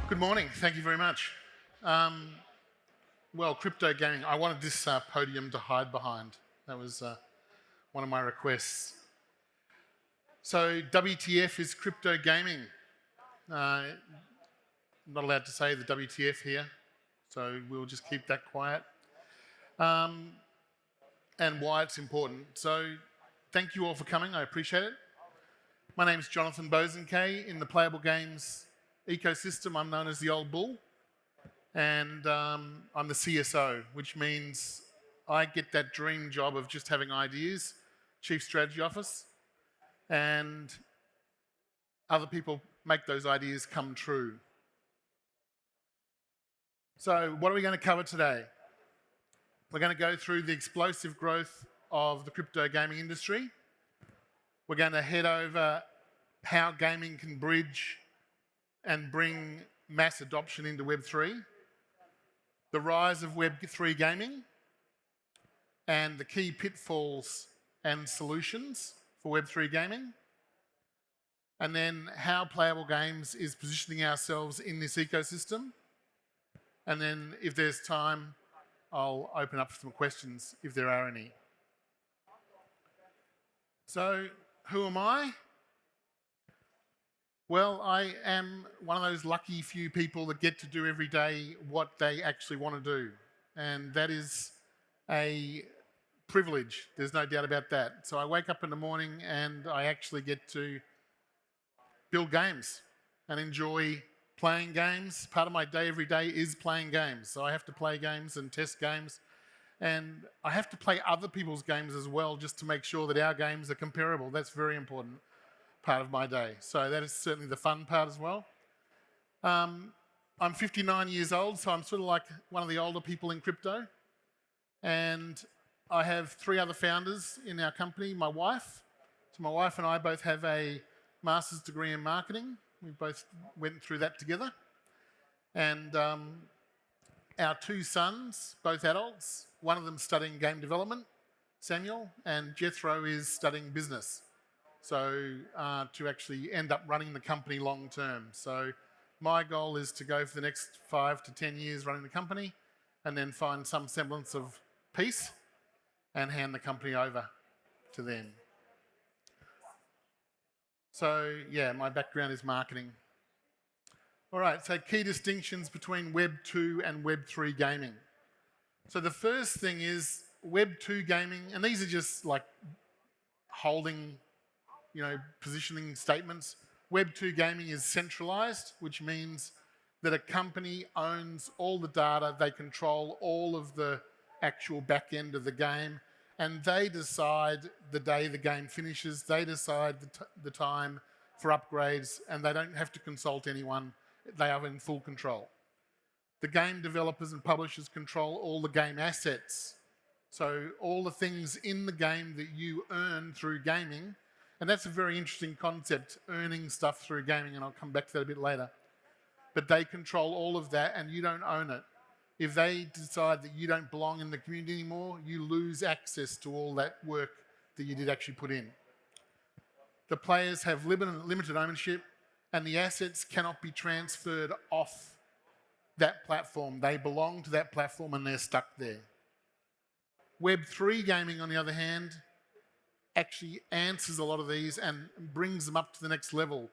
Good morning. Thank you very much. Well, crypto gaming. I wanted this podium to hide behind. That was one of my requests. So WTF is crypto gaming. I'm not allowed to say the WTF here, so we'll just keep that quiet. And why it's important. So thank you all for coming. I appreciate it. My name is Jonathan Bouzanquet. In the playable games ecosystem, I'm known as the old bull. And I'm the CSO, which means I get that dream job of just having ideas, Chief Strategy Office, and other people make those ideas come true. So what are we going to cover today? We're going to go through the explosive growth of the crypto gaming industry. We're going to head over how gaming can bridge and bring mass adoption into Web3, the rise of Web3 gaming, and the key pitfalls and solutions for Web3 gaming, and then how Playable Games is positioning ourselves in this ecosystem. And then, if there's time, I'll open up for some questions if there are any. So, who am I? Well, I am one of those lucky few people that get to do every day what they actually want to do. And that is a privilege. There's no doubt about that. So I wake up in the morning and I actually get to build games and enjoy playing games. Part of my day every day is playing games. So I have to play games and test games. And I have to play other people's games as well just to make sure that our games are comparable. That's very important part of my day. So that is certainly the fun part as well. I'm 59 years old, so I'm sort of like one of the older people in crypto. And I have 3 other founders in our company, my wife. So my wife and I both have a master's degree in marketing. We both went through that together. And our 2 sons, both adults, one of them studying game development, Samuel, and Jethro is studying business. So to actually end up running the company long term. So my goal is to go for the next 5 to 10 years running the company and then find some semblance of peace and hand the company over to them. So yeah, my background is marketing. All right, so key distinctions between Web 2 and Web 3 gaming. So the first thing is Web 2 gaming, and these are just like holding, positioning statements. Web 2 gaming is centralized, which means that a company owns all the data, they control all of the actual back end of the game, and they decide the day the game finishes, they decide the time for upgrades, and they don't have to consult anyone. They are in full control. The game developers and publishers control all the game assets. So all the things in the game that you earn through gaming, and that's a very interesting concept, earning stuff through gaming, and I'll come back to that a bit later. But they control all of that and you don't own it. If they decide that you don't belong in the community anymore, you lose access to all that work that you did actually put in. The players have limited ownership and the assets cannot be transferred off that platform. They belong to that platform and they're stuck there. Web3 gaming, on the other hand, actually answers a lot of these and brings them up to the next level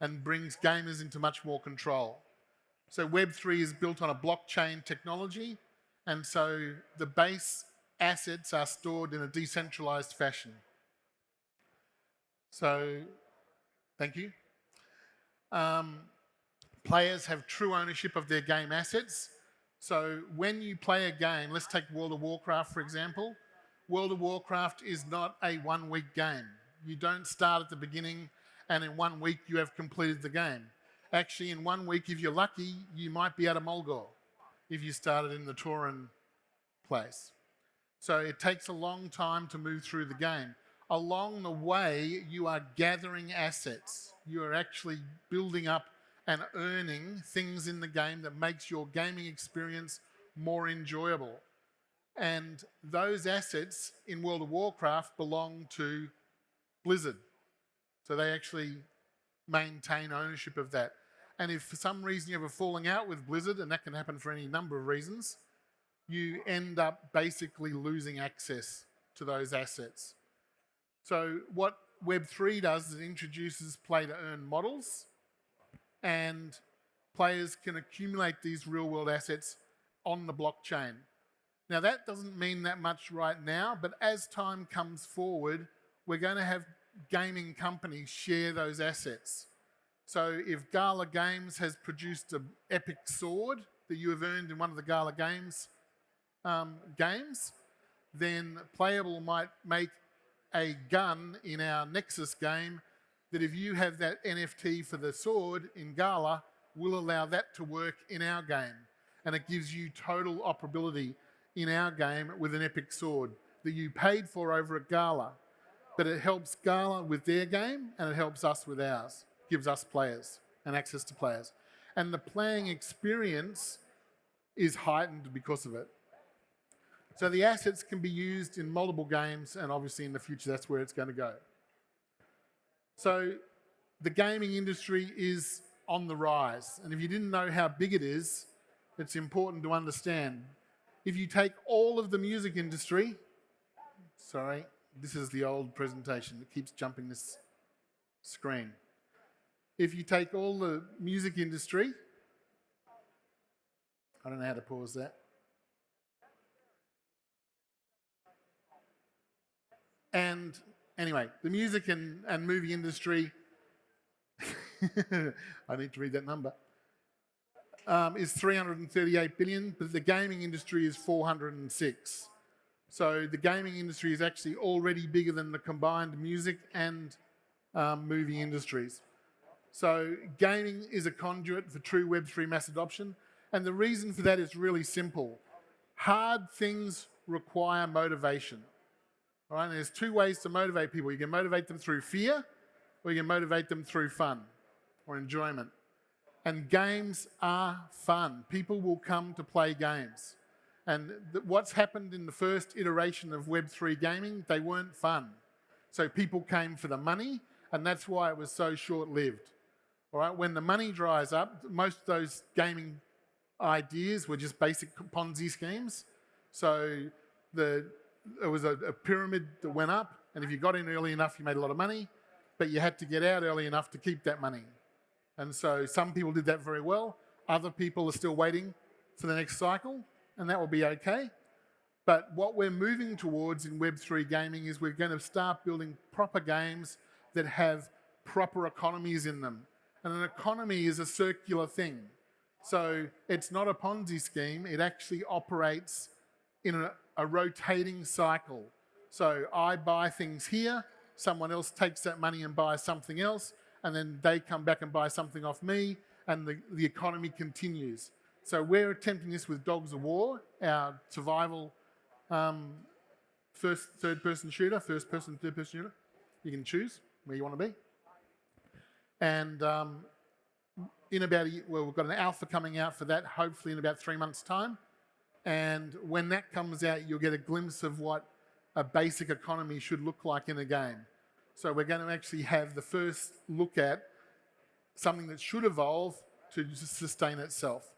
and brings gamers into much more control. So Web3 is built on a blockchain technology, and so the base assets are stored in a decentralized fashion. So, thank you. Players have true ownership of their game assets. So when you play a game, let's take World of Warcraft for example. World of Warcraft is not a one-week game. You don't start at the beginning and in 1 week you have completed the game. Actually, in 1 week, if you're lucky, you might be out of Mulgore if you started in the Tauren place. So it takes a long time to move through the game. Along the way, you are gathering assets. You are actually building up and earning things in the game that makes your gaming experience more enjoyable. And those assets in World of Warcraft belong to Blizzard. So they actually maintain ownership of that. And if for some reason you have a falling out with Blizzard, and that can happen for any number of reasons, you end up basically losing access to those assets. So what Web3 does is it introduces play-to-earn models, and players can accumulate these real-world assets on the blockchain. Now, that doesn't mean that much right now, but as time comes forward, we're going to have gaming companies share those assets. So if Gala Games has produced an epic sword that you have earned in one of the Gala Games games, then Playable might make a gun in our Nexus game that if you have that NFT for the sword in Gala, will allow that to work in our game. And it gives you total operability in our game with an epic sword that you paid for over at Gala. But it helps Gala with their game, and it helps us with ours. Gives us players and access to players. And the playing experience is heightened because of it. So the assets can be used in multiple games, and obviously in the future that's where it's going to go. So the gaming industry is on the rise. And if you didn't know how big it is, it's important to understand. If you take all of the music industry, sorry, this is the old presentation that keeps jumping this screen. If you take all the music industry, I don't know how to pause that. And anyway, the music and movie industry, I need to read that number, is 338 billion, but the gaming industry is 406. So the gaming industry is actually already bigger than the combined music and movie industries. So gaming is a conduit for true Web3 mass adoption. And the reason for that is really simple. Hard things require motivation. All right? And there's two ways to motivate people. You can motivate them through fear, or you can motivate them through fun or enjoyment. And games are fun. People will come to play games. And what's happened in the first iteration of Web3 gaming, they weren't fun. So people came for the money, and that's why it was so short-lived. All right, when the money dries up, most of those gaming ideas were just basic Ponzi schemes. So there was a pyramid that went up, and if you got in early enough, you made a lot of money, but you had to get out early enough to keep that money. And so some people did that very well. Other people are still waiting for the next cycle, and that will be okay. But what we're moving towards in Web3 gaming is we're going to start building proper games that have proper economies in them. And an economy is a circular thing. So it's not a Ponzi scheme, it actually operates in a rotating cycle. So I buy things here, someone else takes that money and buys something else, and then they come back and buy something off me, and the economy continues. So we're attempting this with Dogs of War, our survival third-person shooter, first-person, third-person shooter. You can choose where you want to be. And in about we've got an alpha coming out for that, hopefully in about 3 months' time. And when that comes out, you'll get a glimpse of what a basic economy should look like in a game. So we're going to actually have the first look at something that should evolve to sustain itself.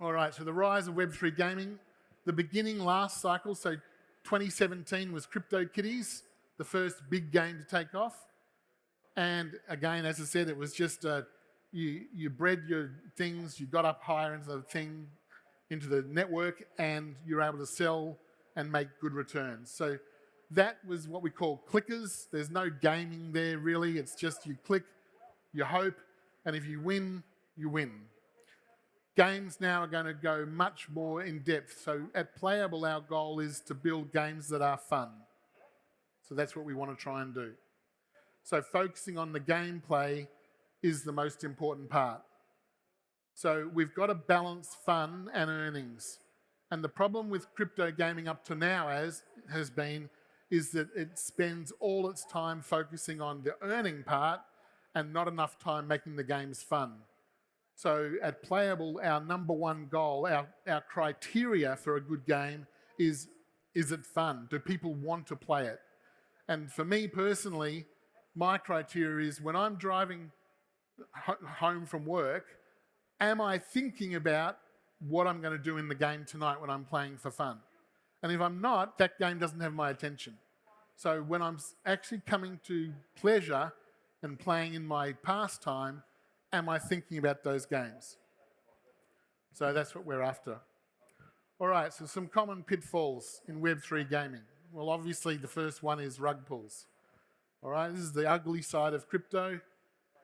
All right, so the rise of Web3 gaming. The beginning last cycle, so 2017 was CryptoKitties, the first big game to take off. And again, as I said, it was just you bred your things, you got up higher into the thing, into the network, and you're able to sell and make good returns. So that was what we call clickers. There's no gaming there really. It's just you click, you hope, and if you win, you win. Games now are going to go much more in depth. So at Playable, our goal is to build games that are fun. So that's what we want to try and do. So focusing on the gameplay is the most important part. So we've got to balance fun and earnings. And the problem with crypto gaming up to now has been is that it spends all its time focusing on the earning part and not enough time making the games fun. So at Playable, our number one goal, our criteria for a good game is it fun? Do people want to play it? And for me personally, my criteria is when I'm driving home from work, am I thinking about what I'm going to do in the game tonight when I'm playing for fun? And if I'm not, that game doesn't have my attention. So when I'm actually coming to pleasure and playing in my pastime, am I thinking about those games? So that's what we're after. All right, so some common pitfalls in Web3 gaming. Well, obviously the first one is rug pulls. All right, this is the ugly side of crypto.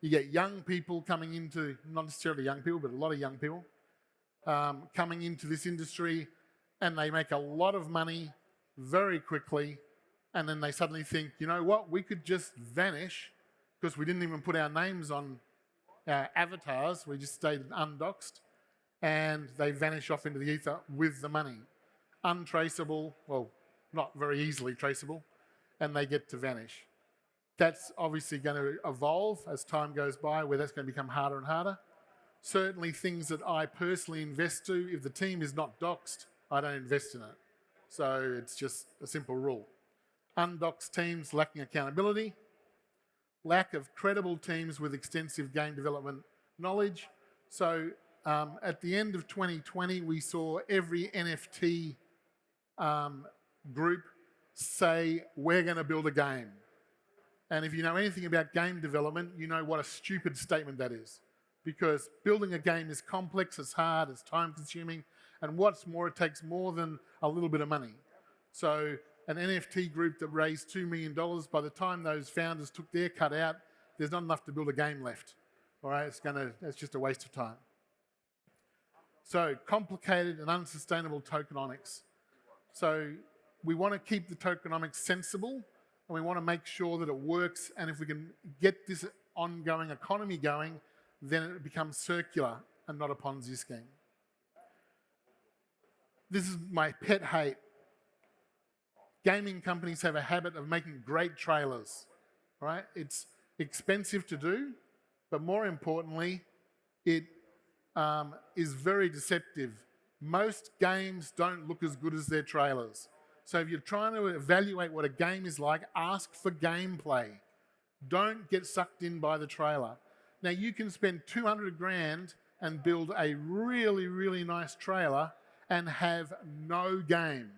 You get young people coming into, not necessarily young people, but a lot of young people, coming into this industry, and they make a lot of money very quickly, and then they suddenly think, you know what, we could just vanish because we didn't even put our names on our avatars, we just stayed undoxed, and they vanish off into the ether with the money. Untraceable, well, not very easily traceable, and they get to vanish. That's obviously going to evolve as time goes by, where that's going to become harder and harder. Certainly things that I personally invest to, if the team is not doxed, I don't invest in it. So it's just a simple rule. Undoxed teams lacking accountability, lack of credible teams with extensive game development knowledge. So at the end of 2020, we saw every NFT group say, we're going to build a game. And if you know anything about game development, you know what a stupid statement that is. Because building a game is complex, it's hard, it's time consuming, and what's more, it takes more than a little bit of money. So an NFT group that raised $2 million, by the time those founders took their cut out, there's not enough to build a game left. All right, it's just a waste of time. So complicated and unsustainable tokenomics. So we want to keep the tokenomics sensible, and we want to make sure that it works, and if we can get this ongoing economy going, then it becomes circular and not a Ponzi scheme. This is my pet hate. Gaming companies have a habit of making great trailers, right? It's expensive to do, but more importantly, it is very deceptive. Most games don't look as good as their trailers. So if you're trying to evaluate what a game is like, ask for gameplay. Don't get sucked in by the trailer. Now you can spend 200 grand and build a really, really nice trailer and have no game,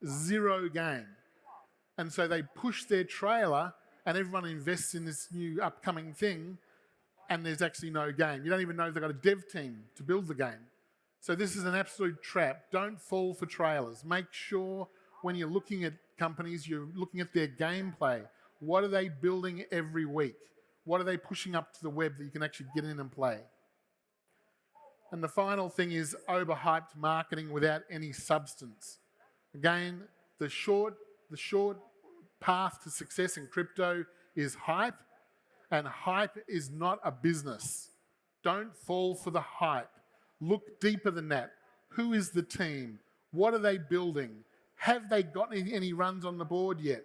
zero game. And so they push their trailer and everyone invests in this new upcoming thing, and there's actually no game. You don't even know if they've got a dev team to build the game. So this is an absolute trap. Don't fall for trailers. Make sure when you're looking at companies, you're looking at their gameplay. What are they building every week? What are they pushing up to the web that you can actually get in and play? And the final thing is overhyped marketing without any substance. Again, the short path to success in crypto is hype, and hype is not a business. Don't fall for the hype. Look deeper than that. Who is the team? What are they building? Have they got any runs on the board yet?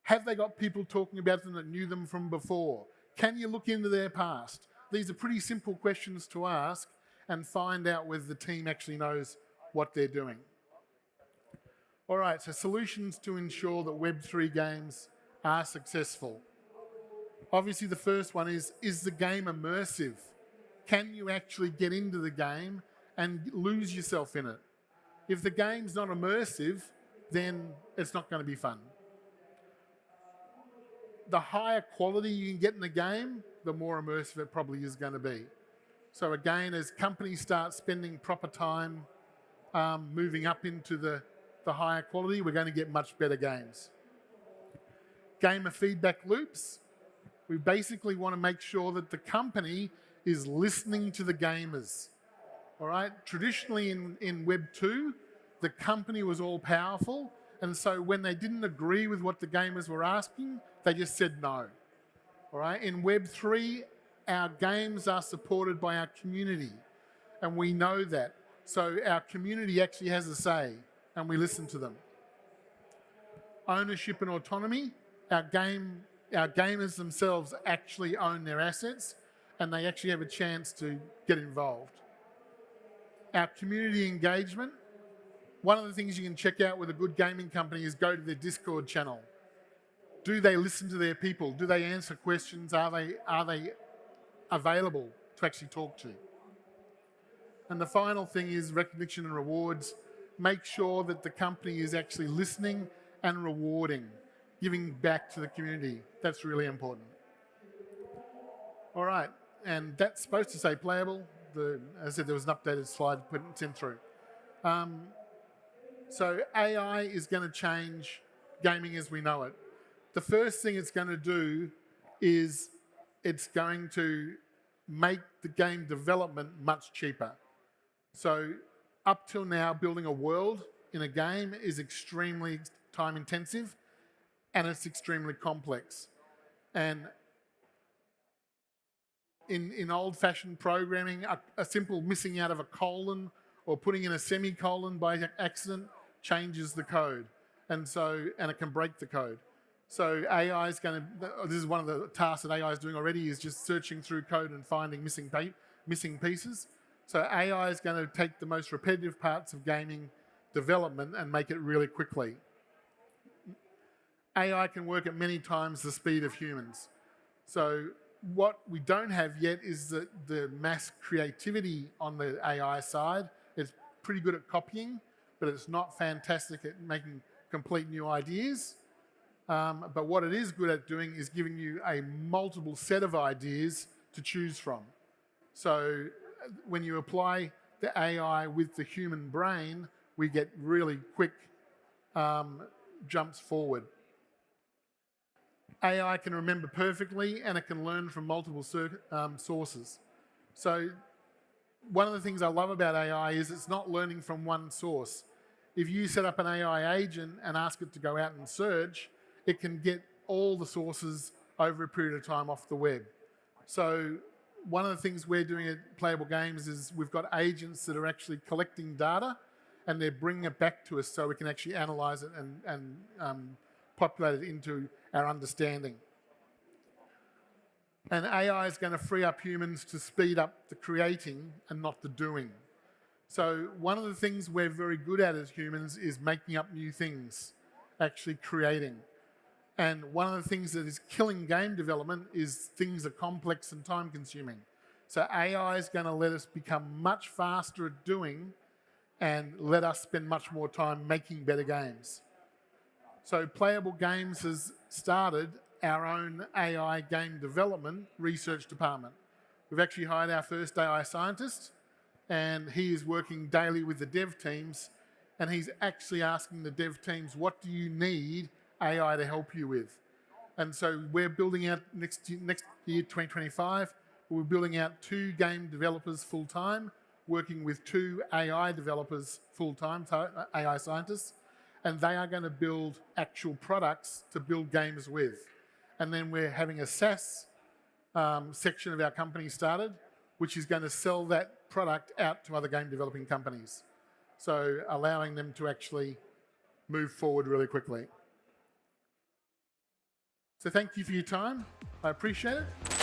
Have they got people talking about them that knew them from before? Can you look into their past? These are pretty simple questions to ask and find out whether the team actually knows what they're doing. All right, so solutions to ensure that Web3 games are successful. Obviously, the first one is the game immersive? Can you actually get into the game and lose yourself in it? If the game's not immersive, then it's not going to be fun. The higher quality you can get in the game, the more immersive it probably is going to be. So again, as companies start spending proper time moving up into the higher quality, we're going to get much better games. Gamer feedback loops. We basically want to make sure that the company is listening to the gamers. All right? Traditionally in Web 2, the company was all powerful, and so when they didn't agree with what the gamers were asking, they just said no. All right? In Web 3, our games are supported by our community, and we know that. So our community actually has a say, and we listen to them. Ownership and autonomy. Our gamers themselves actually own their assets, and they actually have a chance to get involved. Our community engagement. One of the things you can check out with a good gaming company is go to their Discord channel. Do they listen to their people? Do they answer questions? Are they available to actually talk to. And the final thing is recognition and rewards. Make sure that the company is actually listening and rewarding, giving back to the community. That's really important. All right, and that's supposed to say playable. As I said, there was an updated slide sent through. So AI is going to change gaming as we know it. The first thing it's going to do is it's going to make the game development much cheaper. So up till now, building a world in a game is extremely time intensive and it's extremely complex. And in old-fashioned programming, a simple missing out of a colon or putting in a semicolon by accident changes the code. And it can break the code. So AI is going to, this is one of the tasks that AI is doing already, is just searching through code and finding missing pieces. So AI is going to take the most repetitive parts of gaming development and make it really quickly. AI can work at many times the speed of humans. So what we don't have yet is the mass creativity on the AI side. It's pretty good at copying, but it's not fantastic at making complete new ideas. But what it is good at doing is giving you a multiple set of ideas to choose from. So when you apply the AI with the human brain, we get really quick jumps forward. AI can remember perfectly and it can learn from multiple sources. So one of the things I love about AI is it's not learning from one source. If you set up an AI agent and ask it to go out and search, it can get all the sources over a period of time off the web. So one of the things we're doing at Playable Games is we've got agents that are actually collecting data and they're bringing it back to us so we can actually analyse it and populate it into our understanding. And AI is going to free up humans to speed up the creating and not the doing. So one of the things we're very good at as humans is making up new things, actually creating. And one of the things that is killing game development is things are complex and time consuming. So AI is going to let us become much faster at doing and let us spend much more time making better games. So Playable Games has started our own AI game development research department. We've actually hired our first AI scientist and he is working daily with the dev teams and he's actually asking the dev teams, what do you need AI to help you with? And so we're building out next year, 2025, we're building out 2 game developers full-time, working with 2 AI developers full-time, AI scientists, and they are going to build actual products to build games with. And then we're having a SaaS section of our company started, which is going to sell that product out to other game developing companies. So allowing them to actually move forward really quickly. So thank you for your time. I appreciate it.